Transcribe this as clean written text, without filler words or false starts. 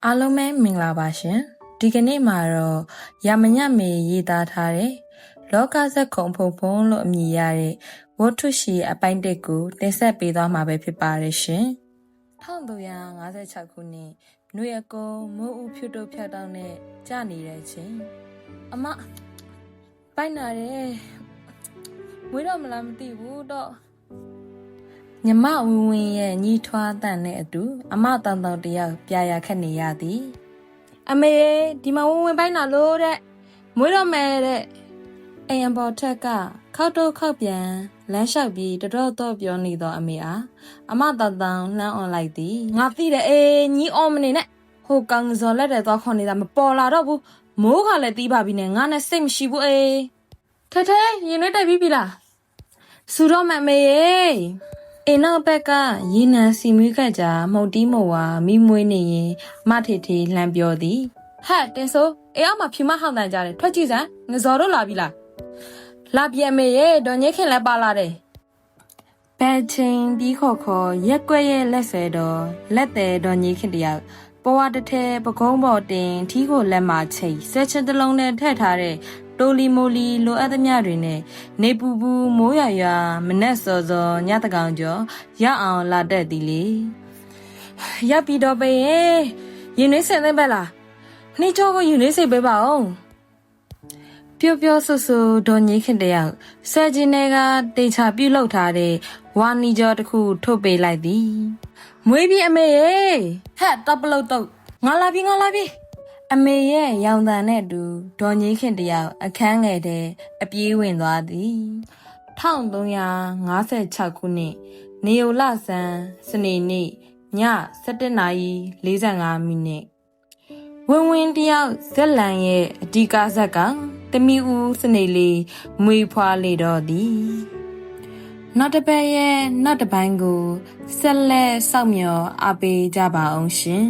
အားလုံးပဲမင်္ဂလာပါရှင်ဒီကနေ့မှာတော့ရမညမေရေးသားထားတဲ့လောကဇက်ခုံဖုံဖုံလို့အမည်ရတဲ့ဝတ္ထုရှိအပိုင်းတစ်ကိုတင်ဆက်ပေးသွားမှာပဲဖြစ်ပါတယ်ရှင်1356ခုနှစ်နွေအကုံမိုးဦးဖြူတုတ်ဖြတ်တောင်းနဲ့ကြာနေတဲ့အချိန်အမပိုက်နာတယ်ဝေးတော့မလားမသိဘူးတော့ညမဝင်းဝင်းရဲ့ညီထွားတန်နဲ့အတူအမတောင်တောင်တယောက်ပြာရခက်နေရသည်အမေဒီမှာဝင်းဝင်းပိုင်းလာလို့တဲ့မွေးတော့မယ်တဲ့အိမ်အပေါ်ထက်ကခောက်တော့ခောက်ပြန်လမ်းလျှောက်ပြီးတော်တော့ပြောနေတော့အမေအားအမတောင်တောင်လှမ်းអွန်လိုက်သည်ငါသိတယ်အေးညီအော်မနေနဲ့ဟိုကောင်စော်လက်တဲ့သွားခေါ်နေတာမပေါ်လာတော့ဘူးမိုးခါလည်းတီးပါပြီနဲ့ငါနဲ့စိတ်မရှိဘူးအေးထဲရင်နှွေးတိုက်ပြီလားစူတော့မမေရဲ့အိမ်နောက်ဘက်ကရေနံစီမွေးခက်ကြမှုတ်တီးမဝါမိမွေးနေရင်မထေထေလှမ်းပြောသည်ဟဲ့တင်ဆိုအေးအောင်မဖြူမဟောင်းတန်ကြတယ်ထွက်ကြည့်စမ်းငဇော်တို့လာပြီလားလာပြမေရဲ့ဒေါ်ညိခင်လည်းပါလာတယ်ဘယ်ချင်းပြီးခေါ်ရက်ွက်ရဲ့လက်ဆွဲတော်လက်သေးဒေါ်ညိခင်တယောက်ဘဝတစ်ထဲပကုံးပေါ်တင်ထီးကိုလက်မှာချိတ်ဆက်ချင်တစ်လုံးနဲ့ထည့်ထားတဲ့တိုလီမိုလီလိုအပ်သမျှတွေနဲ့နေပူပူမိုးရွာမနဲ့စော်ညတကောင်ကျော်ရအောင်လာတတ်သည်လေရပ်ပြီးတော့ပဲရင်နှွေးစင်သိမ့်ပဲလားနှိချိုးကိုရင်နှွေးစိတ်ပေးပါဦးပြောဆူဒေါ်ညိခင်တယောက်ဆဲချင်းတွေကတေချာပြုတ်လောက်ထားတဲ့ဝါနီကျော်တစ်ခုထုတ်ပေးလိုက်သည်မွေးပြီးအမေရေဟဲ့တပ်ပလုတ်တော့ငါလာပြီအမေရဲ့ရောင်တန်နဲ့တူဒေါ်ညိခင်တယောက်အခန်းငယ်တဲ့အပြေးဝင်သွားသည်1356ခုနှစ်နေယိုလဆန်းစနေနေ့ည7:45မိနစ်ဝင်းဝင်းတယောက်ဇက်လန်ရဲ့အဓိကဇက်ကတမီဦးစနေလေးမွေဖွားလေတော့သည်နောက်တစ်ပတ်ရဲ့နောက်တစ်ပိုင်းကိုဆက်လက်စောင့်မျှော်အားပေးကြပါအောင်ရှင်